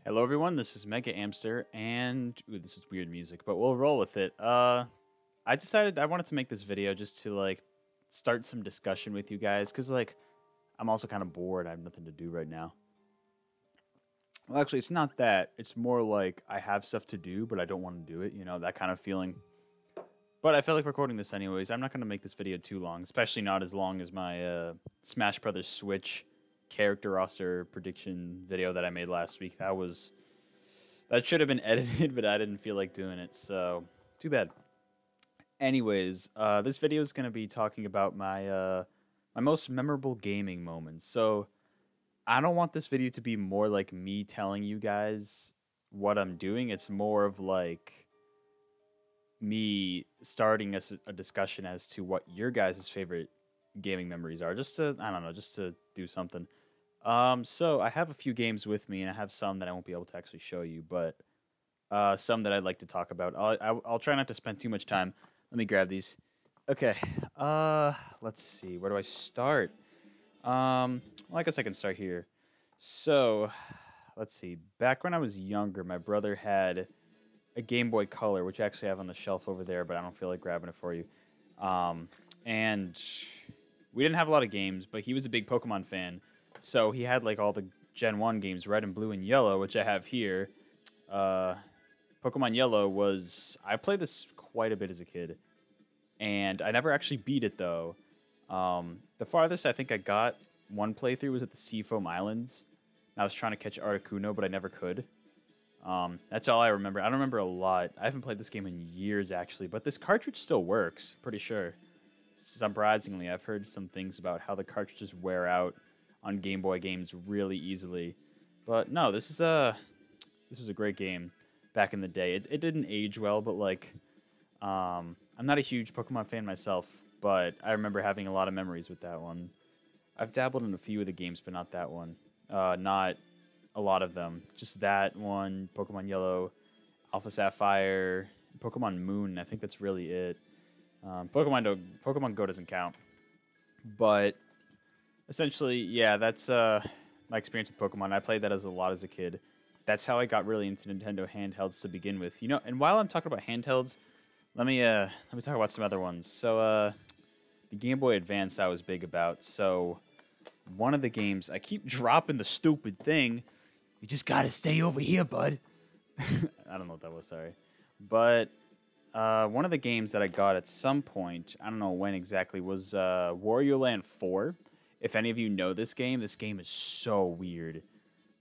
Hello everyone, this is MegaAmpster, and ooh, this is weird music, but we'll roll with it. I decided I wanted to make this video just to like start some discussion with you guys, cause like I'm also kind of bored. I have nothing to do right now. Well, actually, it's not that. It's more like I have stuff to do, but I don't want to do it. You know, that kind of feeling. But I feel like recording this anyways. I'm not gonna make this video too long, especially not as long as my Smash Brothers Switch character roster prediction video that I made last week. That should have been edited, but I didn't feel like doing it, so too bad. Anyways, this video is gonna be talking about my my most memorable gaming moments. So I don't want this video to be more like me telling you guys what I'm doing. It's more of like me starting a discussion as to what your guys' favorite gaming memories are. Just to, I don't know, just to do something. So I have a few games with me, and I have some that I won't be able to actually show you, but some that I'd like to talk about. I'll try not to spend too much time. Let me grab these. Okay. Let's see. Where do I start? Well, I guess I can start here. So, let's see. Back when I was younger, my brother had a Game Boy Color, which I actually have on the shelf over there, but I don't feel like grabbing it for you. And we didn't have a lot of games, but he was a big Pokemon fan. So he had like all the Gen 1 games, Red and Blue and Yellow, which I have here. Pokemon Yellow was... I played this quite a bit as a kid. And I never actually beat it, though. The farthest I think I got one playthrough was at the Seafoam Islands. I was trying to catch Articuno, but I never could. That's all I remember. I don't remember a lot. I haven't played this game in years, actually. But this cartridge still works, pretty sure. Surprisingly, I've heard some things about how the cartridges wear out on Game Boy games really easily. But no, this was a great game back in the day. It didn't age well, but like I'm not a huge Pokemon fan myself, but I remember having a lot of memories with that one. I've dabbled in a few of the games, but not that one. Not a lot of them. Just that one, Pokemon Yellow, Alpha Sapphire, Pokemon Moon. I think that's really it. Pokemon Go doesn't count. But essentially, yeah, that's my experience with Pokemon. I played that a lot as a kid. That's how I got really into Nintendo handhelds to begin with. You know, and while I'm talking about handhelds, let me talk about some other ones. So the Game Boy Advance I was big about. So one of the games, I keep dropping the stupid thing. You just gotta stay over here, bud. I don't know what that was, sorry. But one of the games that I got at some point, I don't know when exactly, was Wario Land 4. If any of you know this game is so weird.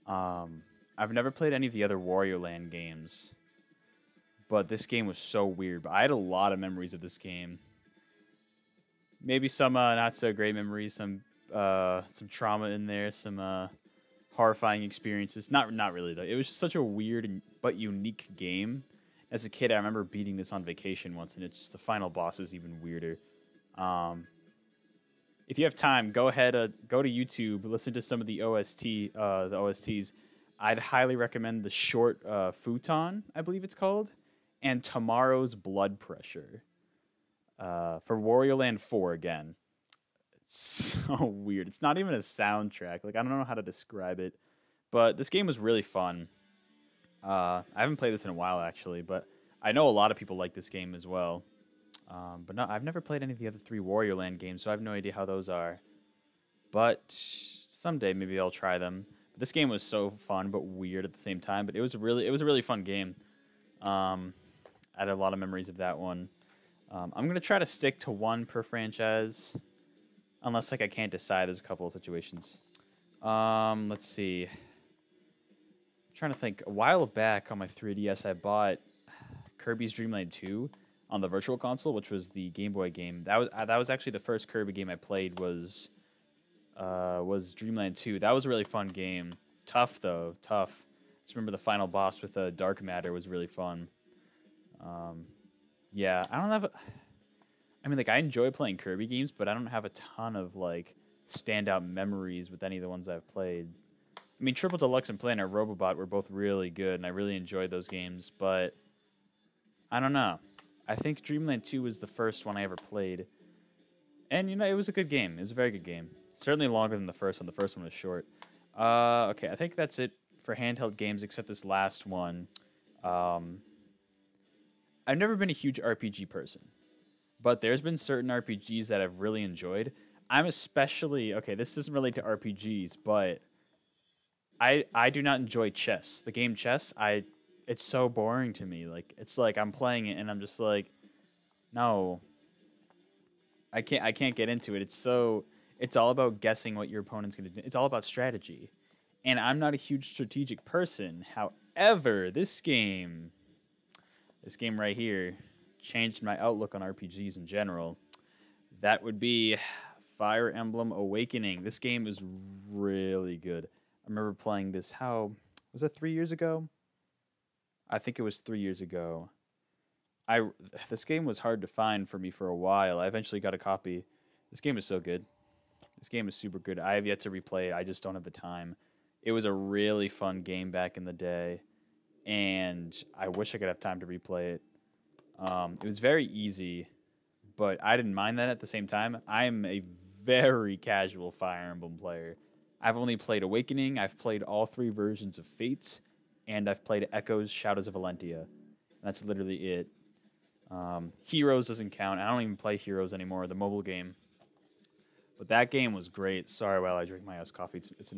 I've never played any of the other Wario Land games, but this game was so weird. But I had a lot of memories of this game. Maybe some not so great memories, some trauma in there, some horrifying experiences. Not really though. It was just such a weird but unique game. As a kid, I remember beating this on vacation once, and it's just the final boss is even weirder. If you have time, go ahead, go to YouTube, listen to some of the OSTs. I'd highly recommend the short Futon, I believe it's called, and Tomorrow's Blood Pressure. For Wario Land 4 again. It's so weird. It's not even a soundtrack. Like, I don't know how to describe it, but this game was really fun. I haven't played this in a while, actually, but I know a lot of people like this game as well. But no, I've never played any of the other 3 Wario Land games, so I have no idea how those are. But someday maybe I'll try them. But this game was so fun but weird at the same time. But it was a really fun game. I had a lot of memories of that one. I'm gonna try to stick to one per franchise, unless like I can't decide. There's a couple of situations. Let's see. I'm trying to think. A while back on my 3DS, I bought Kirby's Dream Land 2. On the Virtual Console, which was the Game Boy game. That was actually the first Kirby game I played was Dreamland 2. That was a really fun game. Tough though, tough. Just remember the final boss with Dark Matter was really fun. Yeah, I don't have. I mean, like I enjoy playing Kirby games, but I don't have a ton of like standout memories with any of the ones I've played. I mean, Triple Deluxe and Planet Robobot were both really good, and I really enjoyed those games. But I don't know. I think Dreamland 2 was the first one I ever played. And, you know, it was a good game. It was a very good game. Certainly longer than the first one. The first one was short. Okay, I think that's it for handheld games except this last one. Um, I've never been a huge RPG person, but there's been certain RPGs that I've really enjoyed. I'm especially okay. This doesn't relate to RPGs, but I do not enjoy chess. The game chess, it's so boring to me. Like it's like I'm playing it and I'm just like, no, I can't get into it. It's all about guessing what your opponent's gonna do. It's all about strategy, and I'm not a huge strategic person. However, this game right here, changed my outlook on RPGs in general. That would be Fire Emblem Awakening. This game is really good. I remember playing this, how was that, 3 years ago? I think it was 3 years ago. This game was hard to find for me for a while. I eventually got a copy. This game is so good. This game is super good. I have yet to replay it. I just don't have the time. It was a really fun game back in the day, and I wish I could have time to replay it. It was very easy, but I didn't mind that at the same time. I'm a very casual Fire Emblem player. I've only played Awakening, I've played all 3 versions of Fates, and I've played Echoes, Shadows of Valentia. That's literally it. Heroes doesn't count. I don't even play Heroes anymore, the mobile game. But that game was great. Sorry while I drink my iced coffee. It's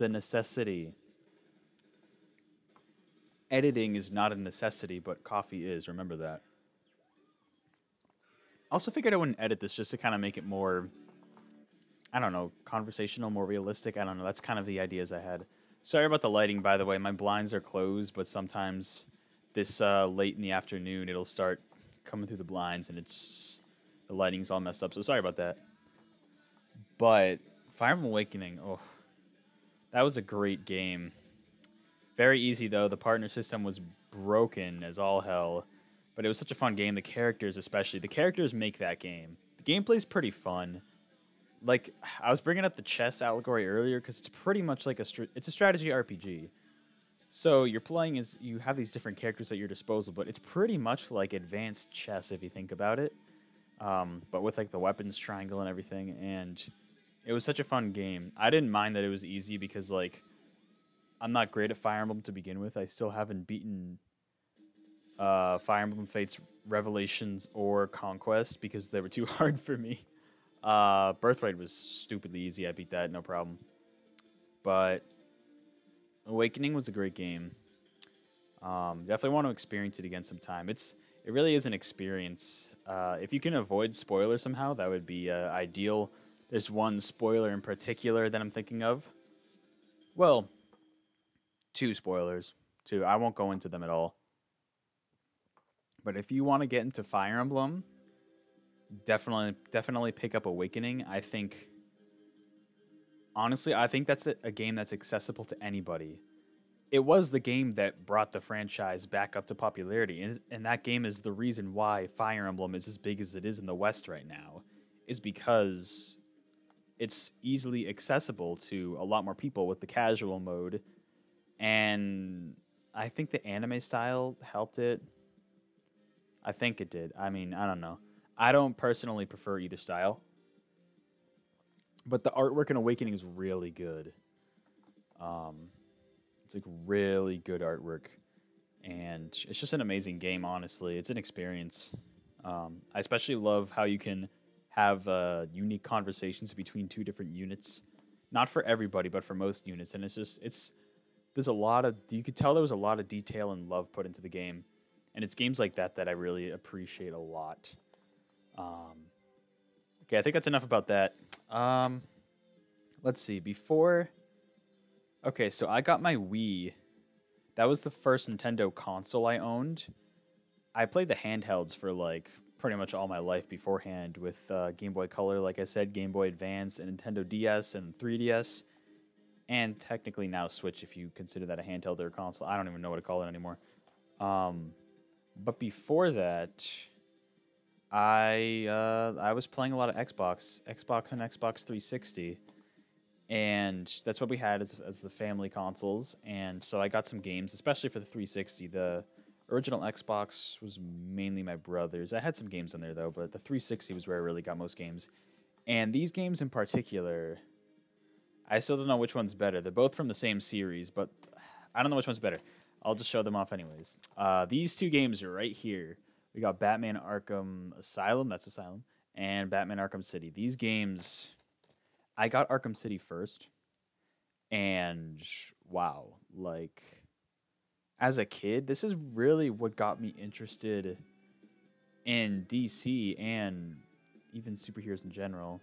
a necessity. Editing is not a necessity, but coffee is. Remember that. I also figured I wouldn't edit this just to kind of make it more, I don't know, conversational, more realistic. I don't know. That's kind of the ideas I had. Sorry about the lighting, by the way. My blinds are closed, but sometimes this late in the afternoon, it'll start coming through the blinds, and the lighting's all messed up. So sorry about that. But Fire Emblem Awakening, oh, that was a great game. Very easy, though. The partner system was broken as all hell. But it was such a fun game. The characters, especially. The characters make that game. The gameplay's pretty fun. Like, I was bringing up the chess allegory earlier because it's pretty much like it's a strategy RPG. So you're playing as you have these different characters at your disposal, but it's pretty much like advanced chess if you think about it. But with like the weapons triangle and everything. And it was such a fun game. I didn't mind that it was easy because like I'm not great at Fire Emblem to begin with. I still haven't beaten Fire Emblem Fates Revelations or Conquest because they were too hard for me. Birthright was stupidly easy. I beat that, no problem. But Awakening was a great game. Definitely want to experience it again sometime. It really is an experience. If you can avoid spoilers somehow, that would be ideal. There's one spoiler in particular that I'm thinking of. Well, 2 spoilers. 2. I won't go into them at all. But if you want to get into Fire Emblem, definitely pick up Awakening. I think, honestly, that's a game that's accessible to anybody. It was the game that brought the franchise back up to popularity, and that game is the reason why Fire Emblem is as big as it is in the West right now, is because it's easily accessible to a lot more people with the casual mode, and I think the anime style helped it. I think it did. I mean, I don't know. I don't personally prefer either style, but the artwork in Awakening is really good. It's like really good artwork, and it's just an amazing game, honestly. It's an experience. I especially love how you can have unique conversations between 2 different units. Not for everybody, but for most units. And there's a lot of, you could tell there was a lot of detail and love put into the game. And it's games like that that I really appreciate a lot. Okay, I think that's enough about that. Let's see, okay, so I got my Wii. That was the first Nintendo console I owned. I played the handhelds for like pretty much all my life beforehand with Game Boy Color, like I said, Game Boy Advance, and Nintendo DS and 3DS, and technically now Switch if you consider that a handheld or a console. I don't even know what to call it anymore. But before that, I was playing a lot of Xbox and Xbox 360. And that's what we had as the family consoles. And so I got some games, especially for the 360. The original Xbox was mainly my brother's. I had some games on there, though, but the 360 was where I really got most games. And these games in particular, I still don't know which one's better. They're both from the same series, but I don't know which one's better. I'll just show them off anyways. These two games are right here. We got Batman Arkham Asylum, that's Asylum, and Batman Arkham City. These games, I got Arkham City first, and wow, like, as a kid, this is really what got me interested in DC and even superheroes in general.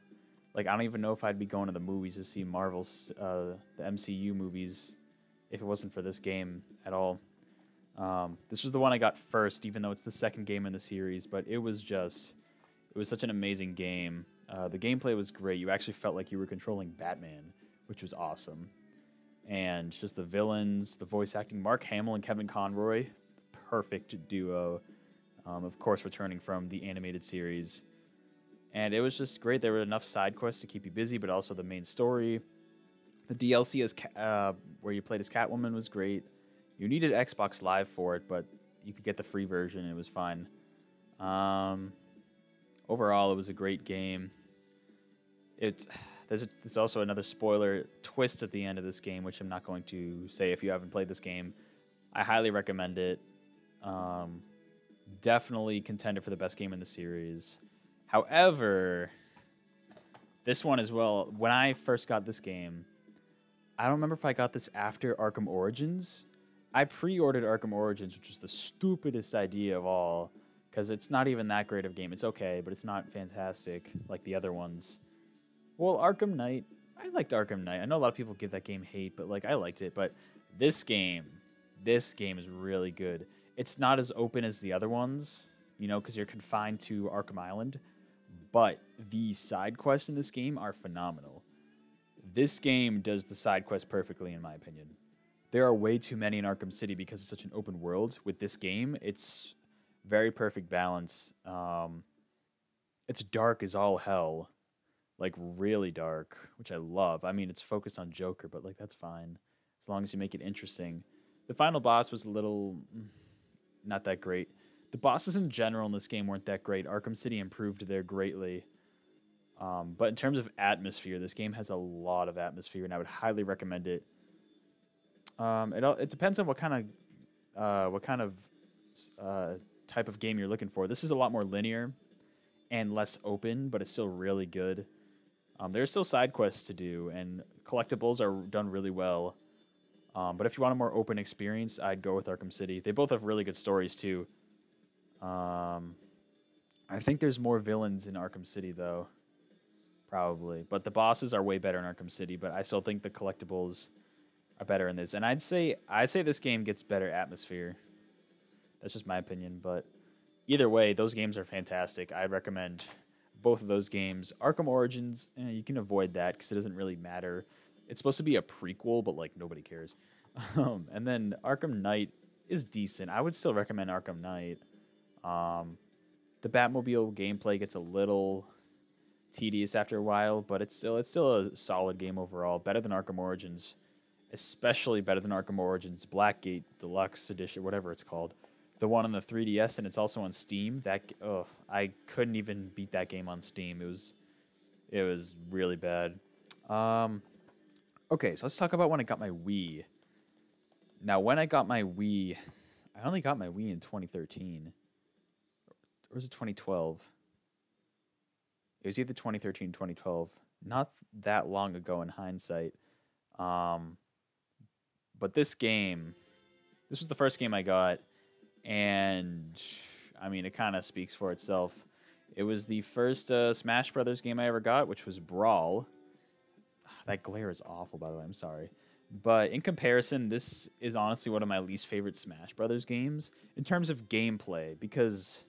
Like, I don't even know if I'd be going to the movies to see Marvel's, the MCU movies if it wasn't for this game at all. This was the one I got first, even though it's the second game in the series, but it was such an amazing game. The gameplay was great. You actually felt like you were controlling Batman, which was awesome. And just the villains, the voice acting, Mark Hamill and Kevin Conroy, perfect duo. Of course, returning from the animated series. And it was just great. There were enough side quests to keep you busy, but also the main story. The DLC where you played as Catwoman was great. You needed Xbox Live for it, but you could get the free version and it was fine. Overall, it was a great game. There's also another spoiler twist at the end of this game, which I'm not going to say if you haven't played this game. I highly recommend it. Definitely contender for the best game in the series. However, this one as well, when I first got this game, I don't remember if I got this after Arkham Origins. I pre-ordered Arkham Origins, which was the stupidest idea of all, because it's not even that great of a game. It's okay, but it's not fantastic like the other ones. Well, Arkham Knight, I liked Arkham Knight. I know a lot of people give that game hate, but like I liked it. But this game is really good. It's not as open as the other ones, you know, because you're confined to Arkham Island. But the side quests in this game are phenomenal. This game does the side quests perfectly, in my opinion. There are way too many in Arkham City because it's such an open world. With this game, it's very perfect balance. It's dark as all hell. Like, really dark, which I love. I mean, it's focused on Joker, but, like, that's fine. As long as you make it interesting. The final boss was a little not that great. The bosses in general in this game weren't that great. Arkham City improved there greatly. But in terms of atmosphere, this game has a lot of atmosphere, and I would highly recommend it. It depends on what kind of type of game you're looking for. This is a lot more linear and less open, but it's still really good. There's still side quests to do, and collectibles are done really well. But if you want a more open experience, I'd go with Arkham City. They both have really good stories, too. I think there's more villains in Arkham City, though. Probably. But the bosses are way better in Arkham City, but I still think the collectibles are better in this. And I'd say this game gets better atmosphere. That's just my opinion, but either way, those games are fantastic. I'd recommend both of those games. Arkham Origins, you can avoid that because it doesn't really matter. It's supposed to be a prequel, but like nobody cares. And then Arkham Knight is decent. I would still recommend Arkham Knight. The Batmobile gameplay gets a little tedious after a while, but it's still a solid game overall. Better than Arkham Origins, especially better than Arkham Origins Blackgate Deluxe Edition, whatever it's called. The one on the 3DS, and it's also on Steam. I couldn't even beat that game on Steam. It was really bad. Okay, so let's talk about when I got my Wii. Now, when I got my Wii, I only got my Wii in 2013. Or was it 2012? It was either 2013 or 2012. Not that long ago in hindsight. But this was the first game I got. And, I mean, it kind of speaks for itself. It was the first Smash Brothers game I ever got, which was Brawl. That glare is awful, by the way. I'm sorry. But in comparison, this is honestly one of my least favorite Smash Brothers games in terms of gameplay. Because,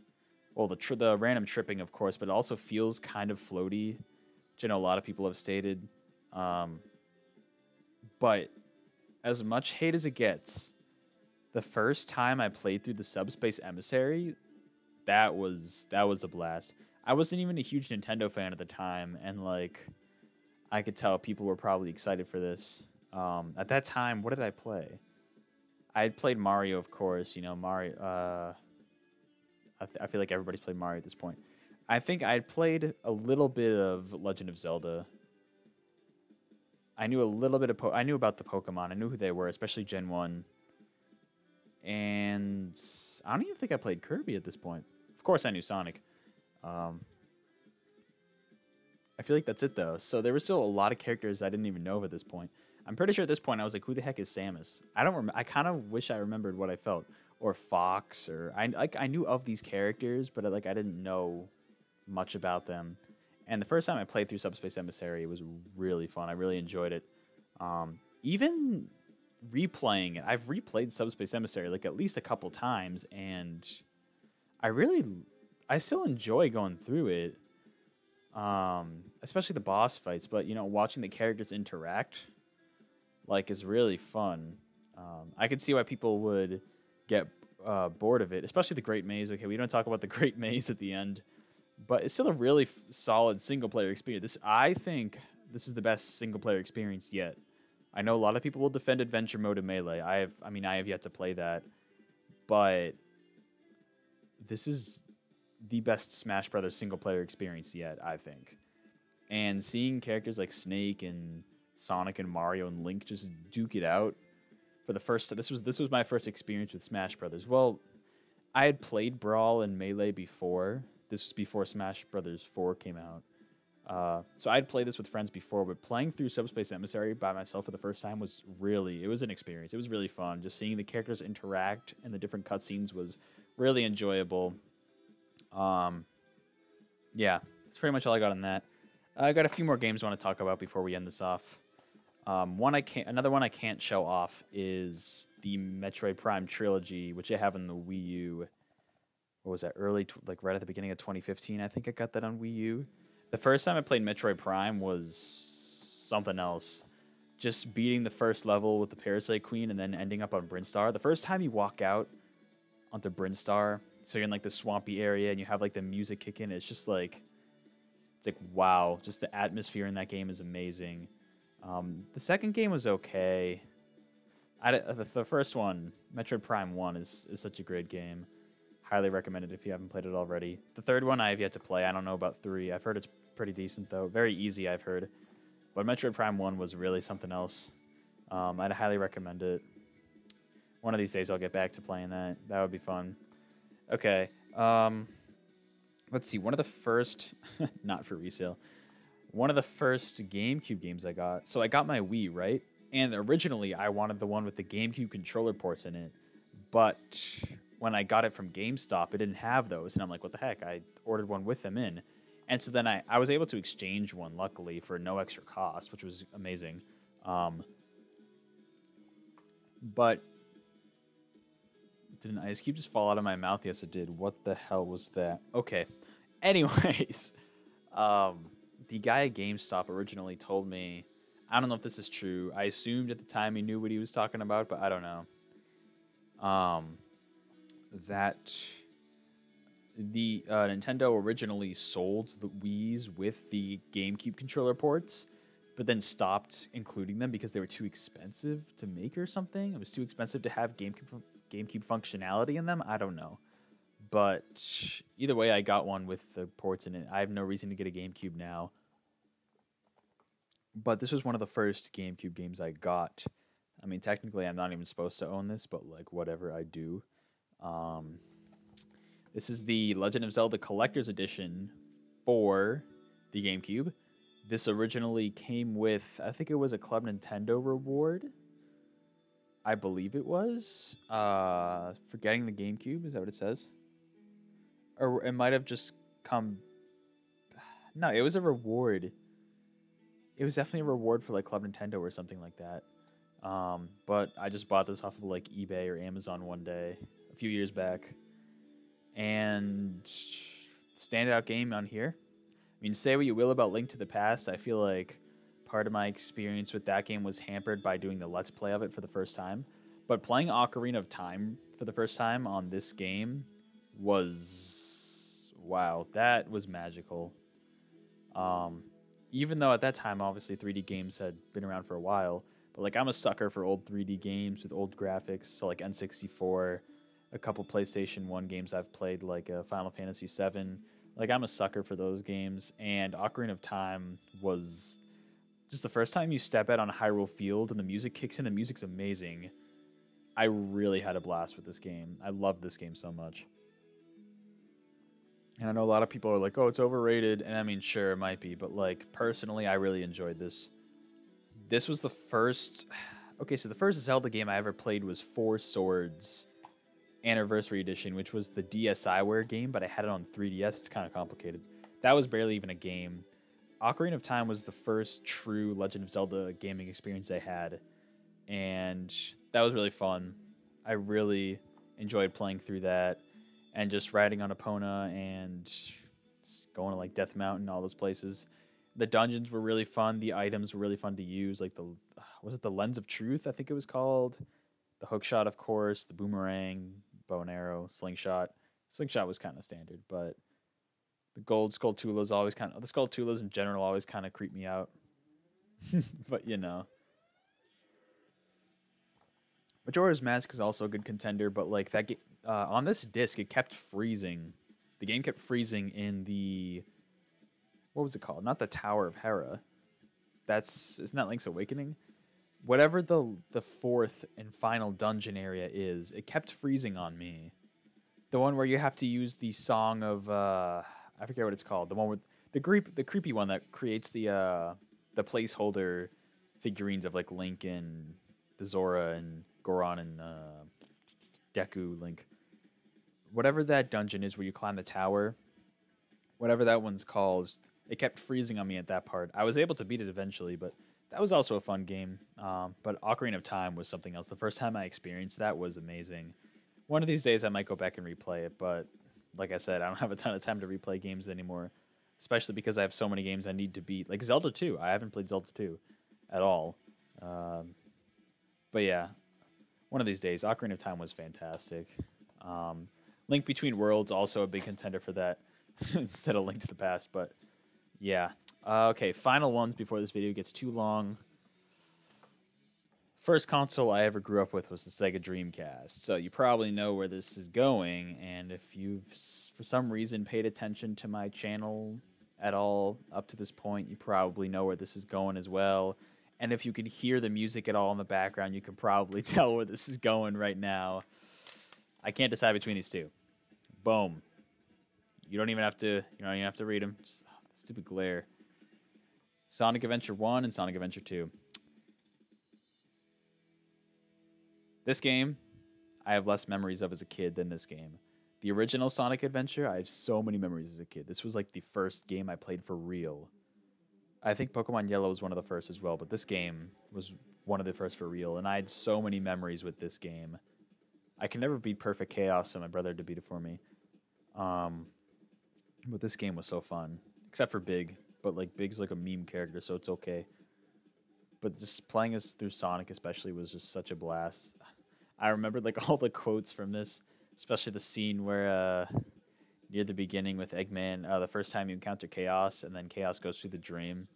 well, the random tripping, of course, but it also feels kind of floaty, which I know a lot of people have stated. But as much hate as it gets, the first time I played through the Subspace Emissary, that was a blast. I wasn't even a huge Nintendo fan at the time, and like I could tell people were probably excited for this. At that time, what did I play? I had played Mario, of course. You know, Mario. I feel like everybody's played Mario at this point. I think I had played a little bit of Legend of Zelda. I knew a little bit of I knew about the Pokemon. I knew who they were, especially Gen 1. And I don't even think I played Kirby at this point. Of course I knew Sonic. I feel like that's it, though. So there were still a lot of characters I didn't even know of at this point. I'm pretty sure at this point I was like, who the heck is Samus? I don't I kind of wish I remembered what I felt. Or Fox, or I knew of these characters, but I didn't know much about them. And the first time I played through Subspace Emissary, it was really fun. I really enjoyed it. Even replaying it, I've replayed Subspace Emissary like at least a couple times, and I still enjoy going through it. Especially the boss fights, but you know, watching the characters interact is really fun. I could see why people would get bored of it, especially the Great Maze. Okay, we don't talk about the Great Maze at the end, but it's still a really solid single-player experience. I think this is the best single-player experience yet. I know a lot of people will defend Adventure Mode in Melee. I have yet to play that, but this is the best Smash Brothers single-player experience yet, I think. And seeing characters like Snake and Sonic and Mario and Link just duke it out for the first time. This was my first experience with Smash Brothers. Well, I had played Brawl and Melee before. This was before Smash Brothers 4 came out. So I'd played this with friends before, but playing through Subspace Emissary by myself for the first time was it was an experience. It was really fun. Just seeing the characters interact and the different cutscenes was really enjoyable. Yeah, that's pretty much all I got on that. I got a few more games I want to talk about before we end this off. Another one I can't show off is the Metroid Prime trilogy, which I have on the Wii U. What was that? Right at the beginning of 2015, I think I got that on Wii U. The first time I played Metroid Prime was something else. Just beating the first level with the Parasite Queen and then ending up on Brinstar. The first time you walk out onto Brinstar, so you're in the swampy area and you have the music kick in, it's just it's wow, just the atmosphere in that game is amazing. The second game was okay. The first one, Metroid Prime 1, is such a great game. Highly recommend it if you haven't played it already. The third one I have yet to play. I don't know about 3. I've heard it's pretty decent, though. Very easy, I've heard. But Metroid Prime 1 was really something else. I'd highly recommend it. One of these days I'll get back to playing that. That would be fun. Okay. Let's see. One of the first... not for resale. One of the first GameCube games I got. So I got my Wii, right? And originally I wanted the one with the GameCube controller ports in it. But when I got it from GameStop, it didn't have those. And I'm like, what the heck? I ordered one with them in. And so then I was able to exchange one, luckily, for no extra cost, which was amazing. But did an ice cube just fall out of my mouth? Yes, it did. What the hell was that? Okay. Anyways, the guy at GameStop originally told me, I don't know if this is true. I assumed at the time he knew what he was talking about, but I don't know. That the Nintendo originally sold the Wiis with the GameCube controller ports, but then stopped including them because they were too expensive to make or something. It was too expensive to have GameCube functionality in them. I don't know. But either way, I got one with the ports in it. I have no reason to get a GameCube now. But this was one of the first GameCube games I got. I mean, technically, I'm not even supposed to own this, but whatever, I do. This is the Legend of Zelda Collector's Edition for the GameCube. This originally came with, I think it was a Club Nintendo reward. I believe it was. For getting the GameCube, is that what it says? Or it might have just come... No, it was a reward. It was definitely a reward for Club Nintendo or something like that. But I just bought this off of eBay or Amazon one day, a few years back. And standout game on here. I mean, say what you will about Link to the Past. I feel like part of my experience with that game was hampered by doing the Let's Play of it for the first time. But playing Ocarina of Time for the first time on this game was... wow, that was magical. Even though at that time, obviously, 3D games had been around for a while. But I'm a sucker for old 3D games with old graphics. So N64... a couple PlayStation 1 games I've played, Final Fantasy VII. I'm a sucker for those games, and Ocarina of Time was just the first time you step out on Hyrule Field and the music kicks in, the music's amazing. I really had a blast with this game. I love this game so much. And I know a lot of people are like, oh, it's overrated. And I mean, sure, it might be. But, like, personally, I really enjoyed this. This was the first... Okay, so the first Zelda game I ever played was Four Swords Anniversary Edition, which was the DSiWare game, but I had it on 3DS. It's kind of complicated. That was barely even a game. Ocarina of Time was the first true Legend of Zelda gaming experience I had. And that was really fun. I really enjoyed playing through that. And just riding on Epona and going to like Death Mountain, all those places. The dungeons were really fun. The items were really fun to use. Like was it the Lens of Truth? I think it was called. The hook shot, of course. The boomerang, bow and arrow, slingshot. Slingshot was kind of standard, but the gold Skulltulas always kind of. The Skulltulas in general always kind of creep me out. But you know. Majora's Mask is also a good contender, but like that on this disc, it kept freezing. The game kept freezing in the what was it called? Not the Tower of Hera. Isn't that Link's Awakening? Whatever the fourth and final dungeon area is, it kept freezing on me. The one where you have to use the song of I forget what it's called. The one with the creepy one that creates the placeholder figurines of like Link and the Zora and Goron and Deku Link. Whatever that dungeon is where you climb the tower, whatever that one's called, it kept freezing on me at that part. I was able to beat it eventually, but that was also a fun game. But Ocarina of Time was something else. The first time I experienced that was amazing. One of these days I might go back and replay it, but like I said, I don't have a ton of time to replay games anymore, especially because I have so many games I need to beat. Like Zelda 2. I haven't played Zelda 2 at all. But yeah, one of these days, Ocarina of Time was fantastic. Link Between Worlds, also a big contender for that instead of Link to the Past. But yeah. Okay, final ones before this video gets too long. First console I ever grew up with was the Sega Dreamcast. So you probably know where this is going. And if you've, for some reason, paid attention to my channel at all up to this point, you probably know where this is going as well. And if you can hear the music at all in the background, you can probably tell where this is going right now. I can't decide between these two. Boom. You don't even have to read them. Just, stupid glare. Sonic Adventure 1 and Sonic Adventure 2. This game, I have less memories of as a kid than this game. The original Sonic Adventure, I have so many memories as a kid. This was like the first game I played for real. I think Pokemon Yellow was one of the first as well, but this game was one of the first for real, and I had so many memories with this game. I can never beat Perfect Chaos, so my brother had to beat it for me. But this game was so fun, except for Big. But like Big's like a meme character, so it's okay. But just playing as through Sonic especially was just such a blast. I remembered like all the quotes from this, especially the scene where near the beginning with Eggman, the first time you encounter Chaos, and then Chaos goes through the drain,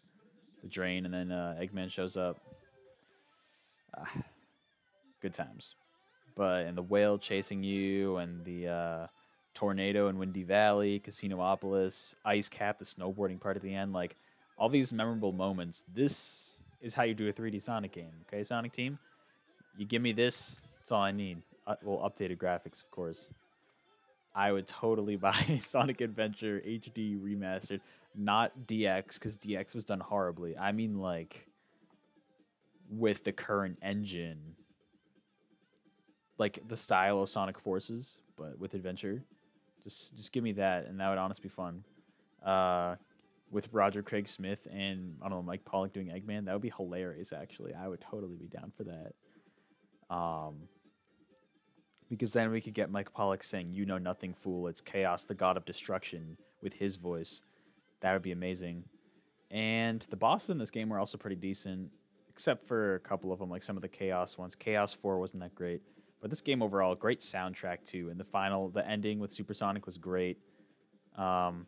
and then Eggman shows up. Good times. And the whale chasing you, and the tornado in Windy Valley, Casinopolis, Ice Cap, the snowboarding part at the end, like all these memorable moments. This is how you do a 3D Sonic game, okay, Sonic Team? You give me this, that's all I need. Well, updated graphics, of course. I would totally buy Sonic Adventure HD Remastered, not DX, because DX was done horribly. I mean, like, with the current engine, like the style of Sonic Forces, but with Adventure. Just give me that, and that would honestly be fun. With Roger Craig Smith and, I don't know, Mike Pollock doing Eggman, that would be hilarious, actually. I would totally be down for that. Because then we could get Mike Pollock saying, "You know nothing, fool. It's Chaos, the god of destruction," with his voice. That would be amazing. And the bosses in this game were also pretty decent, except for a couple of them, like some of the Chaos ones. Chaos 4 wasn't that great. But this game overall, great soundtrack too. And the ending with Supersonic was great. Of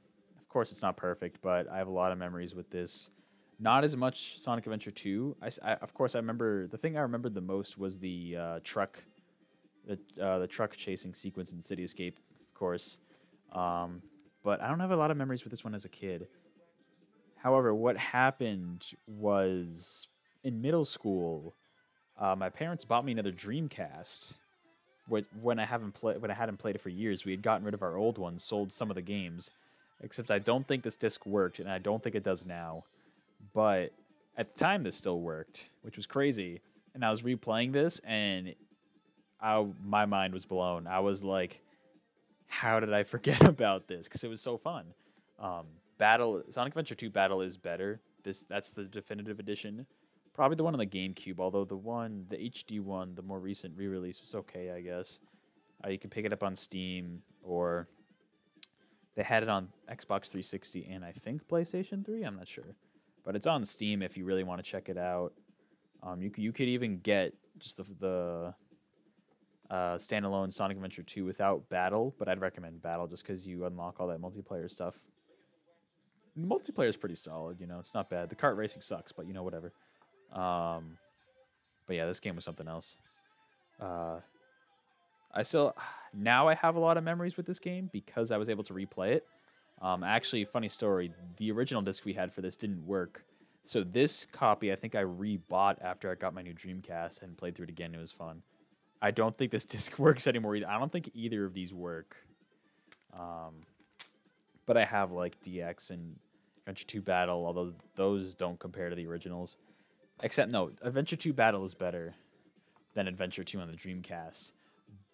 course, it's not perfect, but I have a lot of memories with this. Not as much Sonic Adventure 2. Of course, I remember the thing I remembered the most was the truck chasing sequence in City Escape, of course. But I don't have a lot of memories with this one as a kid. However, what happened was in middle school, my parents bought me another Dreamcast. When I hadn't played it for years, we had gotten rid of our old one, sold some of the games. Except I don't think this disc worked, and I don't think it does now. But at the time, this still worked, which was crazy. And I was replaying this, and my mind was blown. I was like, how did I forget about this? Because it was so fun. Sonic Adventure 2 Battle is better. That's the definitive edition. Probably the one on the GameCube, although the HD one, the more recent re-release was okay, I guess. You can pick it up on Steam, or they had it on Xbox 360 and I think PlayStation 3. I'm not sure, but it's on Steam if you really want to check it out. You could even get just the standalone Sonic Adventure 2 without Battle, but I'd recommend Battle just because you unlock all that multiplayer stuff. The multiplayer is pretty solid, you know, it's not bad. The kart racing sucks, but you know, whatever. But yeah, this game was something else. Now I have a lot of memories with this game because I was able to replay it. Actually, funny story, the original disc we had for this didn't work. So this copy, I think I rebought after I got my new Dreamcast and played through it again. It was fun. I don't think this disc works anymore either. I don't think either of these work. But I have like DX and Adventure 2 Battle, although those don't compare to the originals. Except, no, Adventure 2 Battle is better than Adventure 2 on the Dreamcast.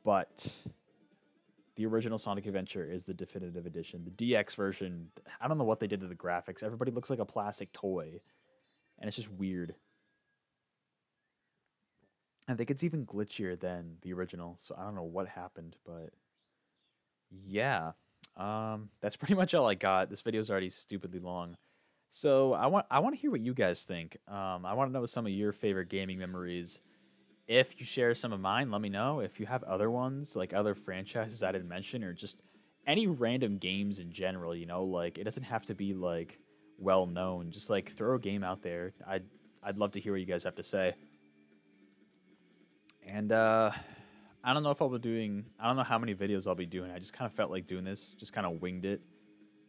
But the original Sonic Adventure is the definitive edition. The DX version, I don't know what they did to the graphics. Everybody looks like a plastic toy. And it's just weird. I think it's even glitchier than the original. So I don't know what happened, but yeah. That's pretty much all I got. This video is already stupidly long. So I want to hear what you guys think. I want to know some of your favorite gaming memories. If you share some of mine, let me know. If you have other ones, like other franchises I didn't mention, or just any random games in general, you know, like it doesn't have to be like well known. Just like throw a game out there. I'd love to hear what you guys have to say. And I don't know if I'll be doing. I don't know how many videos I'll be doing. I just kind of felt like doing this. Just kind of winged it,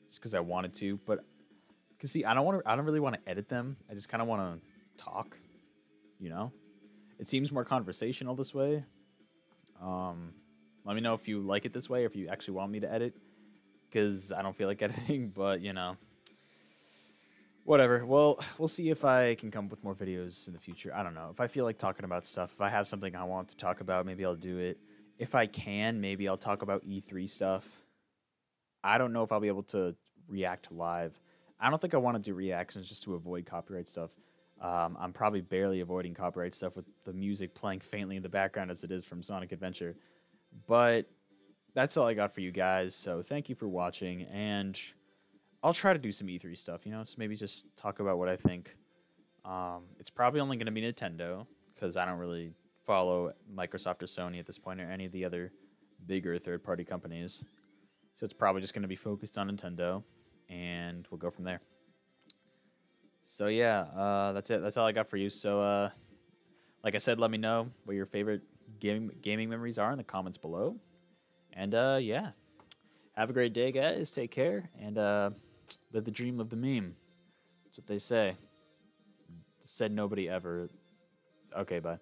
just because I wanted to. But cause see, I don't really want to edit them. I just kind of want to talk. You know, it seems more conversational this way. Let me know if you like it this way, or if you actually want me to edit, because I don't feel like editing. But you know, whatever. Well, we'll see if I can come up with more videos in the future. I don't know. If I feel like talking about stuff, if I have something I want to talk about, maybe I'll do it. If I can, maybe I'll talk about E3 stuff. I don't know if I'll be able to react live. I don't think I want to do reactions just to avoid copyright stuff. I'm probably barely avoiding copyright stuff with the music playing faintly in the background as it is from Sonic Adventure. But that's all I got for you guys. So thank you for watching, and I'll try to do some E3 stuff, you know, so maybe just talk about what I think. It's probably only going to be Nintendo, because I don't really follow Microsoft or Sony at this point, or any of the other bigger third-party companies. So it's probably just going to be focused on Nintendo, and we'll go from there. So yeah, that's it. That's all I got for you. So like I said, let me know what your favorite gaming memories are in the comments below. And yeah, have a great day, guys. Take care, and live the dream, live the meme. That's what they say. Said nobody ever. Okay, bye.